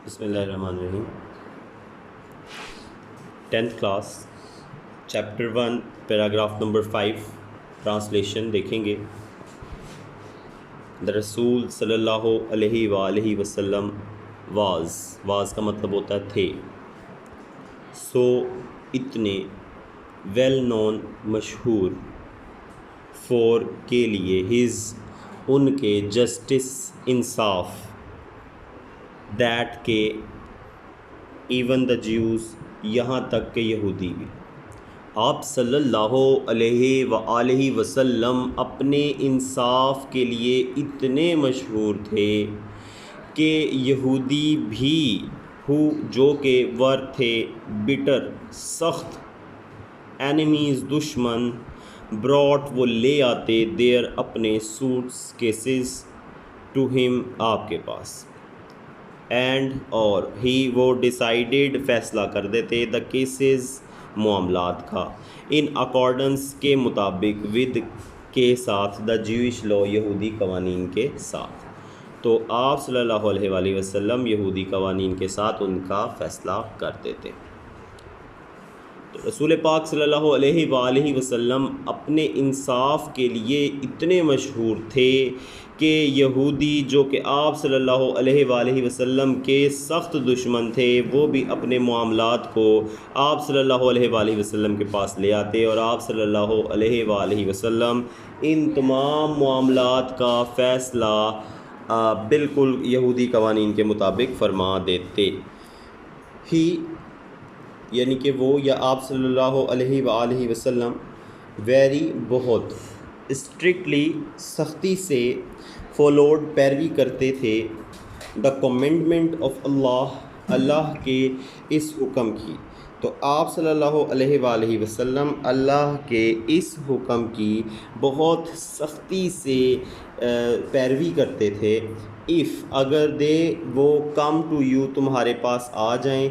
بسم اللہ الرحمن الرحیم 10th class chapter 1 paragraph number 5 translation دیکھیں گے. رسول صلی اللہ علیہ وآلہ وسلم واز کا مطلب ہوتا ہے تھے. سو اتنے ویل نون مشہور فور کے لیے ہز ان کے جسٹس انصاف دیٹ کے ایون دا جیوز یہاں تک کہ یہودی بھی. آپ صلی اللہ علیہ وآلہ وسلم اپنے انصاف کے لیے اتنے مشہور تھے کہ یہودی بھی جو کہ ور تھے بٹر سخت اینیمیز دشمن براٹ وہ لے آتے دیر اپنے سوٹس کیسز ٹو ہم آپ کے پاس. اینڈ اور ہی وہ ڈیسائیڈیڈ فیصلہ کر دیتے دا کیسز معاملات کا ان اکارڈنس کے مطابق ود کے ساتھ دا جیوش لو یہودی قوانین کے ساتھ. تو آپ صلی اللہ علیہ وآلہ وسلم یہودی قوانین کے ساتھ ان کا فیصلہ کرتے تھے. تو رسول پاک صلی اللہ علیہ وآلہ وسلم اپنے انصاف کے لیے اتنے مشہور تھے کہ یہودی جو کہ آپ صلی اللہ علیہ وآلہ وسلم کے سخت دشمن تھے وہ بھی اپنے معاملات کو آپ صلی اللہ علیہ وآلہ وسلم کے پاس لے آتے اور آپ صلی اللہ علیہ وآلہ وسلم ان تمام معاملات کا فیصلہ بالکل یہودی قوانین کے مطابق فرما دیتے. ہی یعنی کہ وہ یا آپ صلی اللہ علیہ وآلہ وسلم ویری بہت اسٹرکٹلی سختی سے فالوڈ پیروی کرتے تھے دا کمینڈمنٹ آف اللہ کے اس حکم کی. تو آپ صلی اللہ علیہ وآلہ وسلم اللہ کے اس حکم کی بہت سختی سے پیروی کرتے تھے. اگر وہ کم ٹو یو تمہارے پاس آ جائیں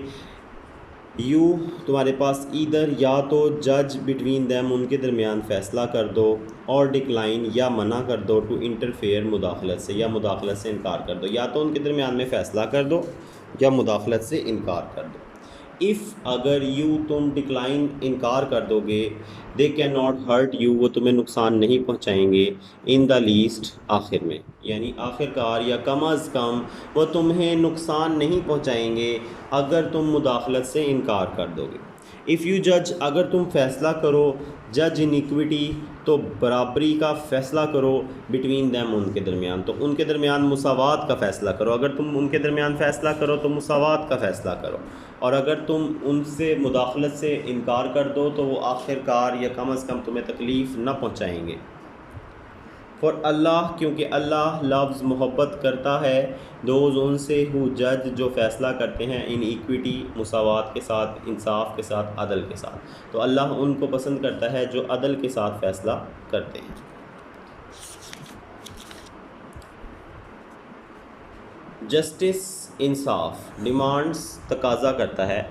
تمہارے پاس ادھر یا تو جج بٹوین دیم ان کے درمیان فیصلہ کر دو اور ڈکلائن یا منع کر دو ٹو انٹرفیئر مداخلت سے یا مداخلت سے انکار کر دو. یا تو ان کے درمیان میں فیصلہ کر دو یا مداخلت سے انکار کر دو. اگر تم ڈکلائن انکار کر دو گے they can not hurt you وہ تمہیں نقصان نہیں پہنچائیں گے ان دا لیسٹ آخر میں یعنی آخر کار یا کم از کم وہ تمہیں نقصان نہیں پہنچائیں گے اگر تم مداخلت سے انکار کر دو گے. اف یو جج اگر تم فیصلہ کرو جج ان ایکویٹی تو برابری کا فیصلہ کرو بٹوین دیم ان کے درمیان تو ان کے درمیان مساوات کا فیصلہ کرو. اگر تم ان کے درمیان فیصلہ کرو تو مساوات کا فیصلہ کرو اور اگر تم ان سے مداخلت سے انکار کر دو تو وہ آخر کار یا کم از کم تمہیں تکلیف نہ پہنچائیں گے. فور اللہ کیونکہ اللہ لفظ محبت کرتا ہے دوز ان سے ہو جج جو فیصلہ کرتے ہیں ان ایکویٹی مساوات کے ساتھ انصاف کے ساتھ عدل کے ساتھ. تو اللہ ان کو پسند کرتا ہے جو عدل کے ساتھ فیصلہ کرتے ہیں. جسٹس انصاف ڈیمانڈس تقاضا کرتا ہے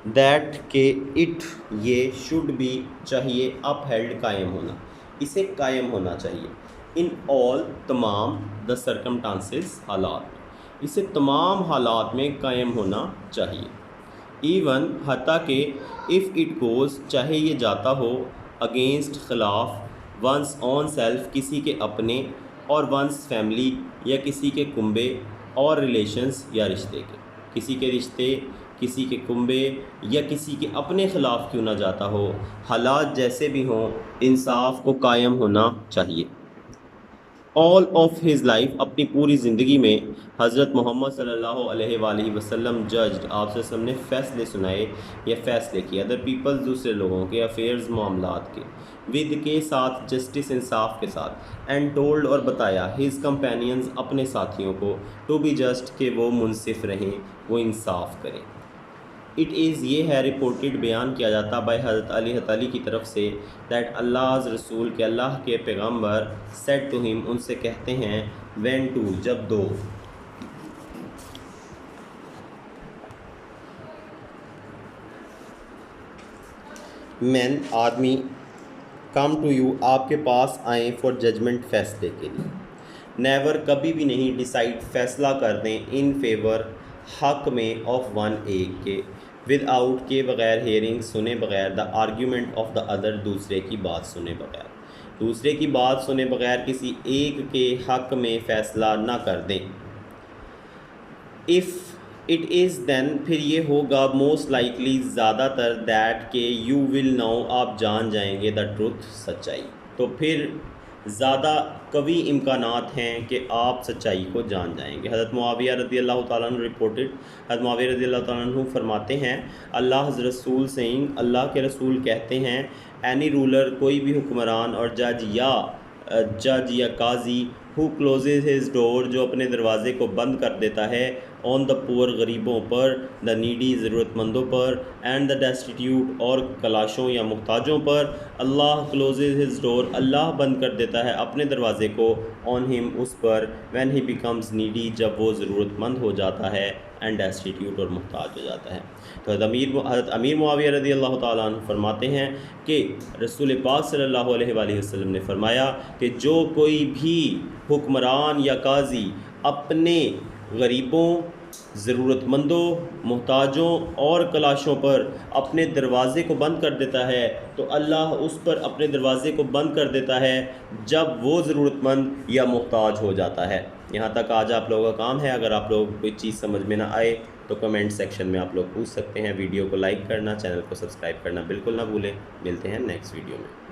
دیٹ کہ اٹ یہ شوڈ بھی چاہیے اپ ہیلڈ قائم ہونا اسے قائم ہونا چاہیے ان آل تمام دا سرکمٹانسز حالات اسے تمام حالات میں قائم ہونا چاہیے. ایون حتیٰ کہ اف اٹ گوز چاہے یہ جاتا ہو اگینسٹ خلاف ونس آن سیلف کسی کے اپنے اور ونس فیملی یا کسی کے کنبے اور ریلیشنز یا رشتے کے کسی کے رشتے کسی کے کنبے یا کسی کے اپنے خلاف کیوں نہ جاتا ہو حالات جیسے بھی ہوں انصاف کو قائم ہونا چاہیے. آل آف ہز لائف اپنی پوری زندگی میں حضرت محمد صلی اللہ علیہ وآلہ وسلم ججڈ آپ سے سب نے فیصلے سنائے یا فیصلے کیے ادر پیپل دوسرے لوگوں کے افیئرز معاملات کے ود کے ساتھ جسٹس انصاف کے ساتھ اینڈ ٹولڈ اور بتایا ہز کمپینینز اپنے ساتھیوں کو ٹو بی جسٹ کہ وہ منصف رہیں وہ انصاف کریں. اٹ از یہ ہے رپورٹڈ بیان کیا جاتا بائی حضرت علی تعالی کی طرف سے دیٹ اللہ رسول کے اللہ کے پیغمبر سیڈ ٹو ہم ان سے کہتے ہیں وین ٹو جب دو مین آدمی کم ٹو یو آپ کے پاس آئیں فار ججمنٹ فیصلے کے لیے نیور کبھی بھی نہیں ڈیسائیڈ فیصلہ کر دیں ان فیور حق میں آف ون ایک کے ود آؤٹ کے بغیر ہیئرنگ سنے بغیر the argument of the other دوسرے کی بات سنے بغیر دوسرے کی بات سنے بغیر کسی ایک کے حق میں فیصلہ نہ کر دیں. اف اٹ از دین پھر یہ ہوگا موسٹ لائکلی زیادہ تر دیٹ کہ یو ول نو آپ جان جائیں گے دا ٹروتھ سچائی. تو پھر زیادہ قوی امکانات ہیں کہ آپ سچائی کو جان جائیں گے. حضرت معاویہ رضی اللہ تعالیٰ عنہ رپورٹڈ حضرت معاویہ رضی اللہ تعالیٰ عنہ فرماتے ہیں اللہ رسول سینگ اللہ کے رسول کہتے ہیں اینی رولر کوئی بھی حکمران اور جج یا قاضی ہو کلوزز ہز ڈور جو اپنے دروازے کو بند کر دیتا ہے آن دا پور غریبوں پر دا نیڈی ضرورت مندوں پر اینڈ دا ڈیسٹیٹیوٹ اور کلاشوں یا محتاجوں پر اللہ کلوزز ہز ڈور اللہ بند کر دیتا ہے اپنے دروازے کو آن ہم اس پر وین ہی بیکمز نیڈی جب وہ ضرورت مند ہو جاتا ہے اینڈ ڈیسٹیٹیوٹ اور محتاج ہو جاتا ہے. تو حضرت امیر معاویہ رضی اللہ تعالیٰ عنہ فرماتے ہیں کہ رسول پاک صلی اللہ علیہ وآلہ وسلم نے فرمایا کہ جو کوئی بھی حکمران یا قاضی اپنے غریبوں ضرورت مندوں محتاجوں اور کلاشوں پر اپنے دروازے کو بند کر دیتا ہے تو اللہ اس پر اپنے دروازے کو بند کر دیتا ہے جب وہ ضرورت مند یا محتاج ہو جاتا ہے. یہاں تک آج آپ لوگوں کا کام ہے. اگر آپ لوگوں کو کوئی چیز سمجھ میں نہ آئے تو کمنٹ سیکشن میں آپ لوگ پوچھ سکتے ہیں. ویڈیو کو لائک کرنا چینل کو سبسکرائب کرنا بالکل نہ بھولیں. ملتے ہیں نیکسٹ ویڈیو میں.